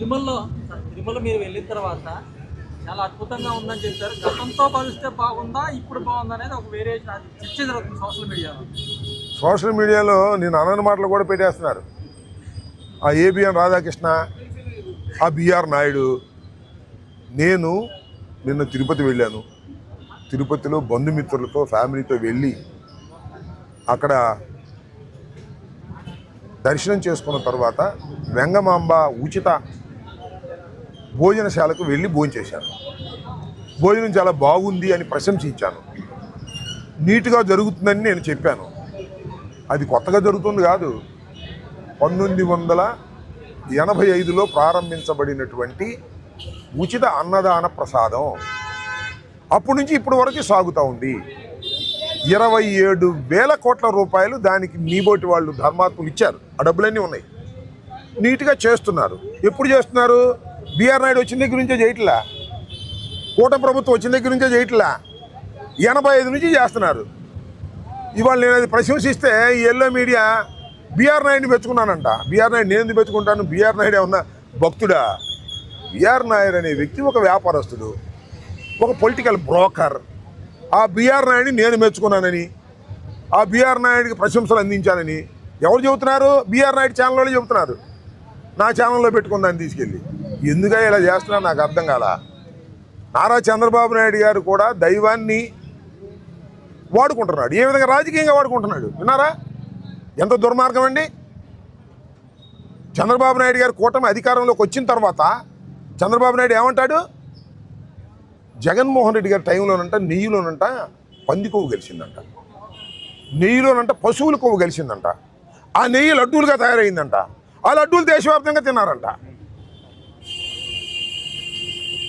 తిరుమల మీరు వెళ్ళిన తర్వాత చాలా అద్భుతంగా ఉందని చెప్పారు. గతంతో పోలిస్తే బాగుందా, ఇప్పుడు బాగుందా అనేది ఒక వేరే చర్చ జరుగుతుంది సోషల్ మీడియాలో నేను అనని మాటలు కూడా పెట్టేస్తున్నారు. ఆ ఏబిఎన్ రాధాకృష్ణ, ఆ బిఆర్ నాయుడు. నేను నిన్న తిరుపతి వెళ్ళాను. తిరుపతిలో బంధుమిత్రులతో ఫ్యామిలీతో వెళ్ళి అక్కడ దర్శనం చేసుకున్న తర్వాత వెంగమాంబ ఉచిత భోజనశాలకు వెళ్ళి భోంచేశాను. భోజనం చాలా బాగుంది అని ప్రశంసించాను. నీట్గా జరుగుతుందని నేను చెప్పాను. అది కొత్తగా జరుగుతుంది కాదు, 1985లో ప్రారంభించబడినటువంటి ఉచిత అన్నదాన ప్రసాదం అప్పటి నుంచి ఇప్పటి వరకు సాగుతూ ఉంది. 27,000 కోట్ల రూపాయలు దానికి నీబోటి వాళ్ళు ధర్మాత్ములు ఇచ్చారు. ఆ డబ్బులన్నీ ఉన్నాయి. నీట్గా చేస్తున్నారు. ఎప్పుడు చేస్తున్నారు? బిఆర్ నాయుడు వచ్చిన దగ్గర నుంచే చేయట్లా, కూటమి ప్రభుత్వం వచ్చిన దగ్గర నుంచే చేయట్లా, 85 నుంచి చేస్తున్నారు. ఇవాళ నేను అది ప్రశంసిస్తే ఈ ఎల్లో మీడియా బిఆర్ నాయుడిని మెచ్చుకున్నానంట. బిఆర్ నాయుడు నేను ఎందుకు మెచ్చుకుంటాను? బిఆర్ నాయుడు ఏమన్నా భక్తుడా? బిఆర్ నాయుడు అనే వ్యక్తి ఒక వ్యాపారస్తుడు, ఒక పొలిటికల్ బ్రోకర్. ఆ బిఆర్ నాయుడిని నేను మెచ్చుకున్నానని, ఆ బిఆర్ నాయుడికి ప్రశంసలు అందించానని ఎవరు చెబుతున్నారు? బిఆర్ నాయుడు ఛానల్లో చెబుతున్నారు. నా ఛానల్లో పెట్టుకుందాన్ని తీసుకెళ్ళి ఎందుకు ఇలా చేస్తున్నారు నాకు అర్థం కాల. నారా చంద్రబాబు నాయుడు గారు కూడా దైవాన్ని వాడుకుంటున్నాడు. ఏ విధంగా రాజకీయంగా వాడుకుంటున్నాడు విన్నారా? ఎంత దుర్మార్గం అండి. చంద్రబాబు నాయుడు గారు కూటమి అధికారంలోకి వచ్చిన తర్వాత చంద్రబాబు నాయుడు ఏమంటాడు? జగన్మోహన్ రెడ్డి గారి టైంలోనంట నెయ్యిలోనంట పంది కొవ్వు గెలిచిందంట, నెయ్యిలోనంట పశువుల కొవ్వు గెలిచిందంట. ఆ నెయ్యి లడ్డూలుగా తయారైందంట. ఆ లడ్డూలు దేశవ్యాప్తంగా తిన్నారంట.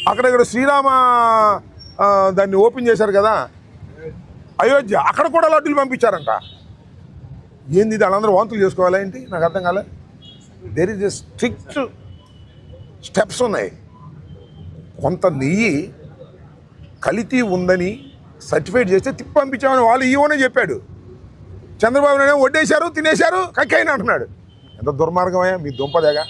అక్కడక్కడ శ్రీరామ దాన్ని ఓపెన్ చేశారు కదా అయోధ్య, అక్కడ కూడా లడ్డూలు పంపించారంట. ఏంది ఇది? వాళ్ళందరూ వాంతులు చేసుకోవాలా ఏంటి? నాకు అర్థం కాలే. There is a strict steps ఉన్నాయి. కొంత నెయ్యి కల్తీ ఉందని సర్టిఫైడ్ చేస్తే తిప్పి పంపించామని వాళ్ళు ఈవోనే చెప్పాడు. చంద్రబాబు నాయుడు వడ్డేశారు, తినేశారు, కక్కైన అంటున్నాడు. ఎంత దుర్మార్గమయ్యా మీ దుంపదేగా.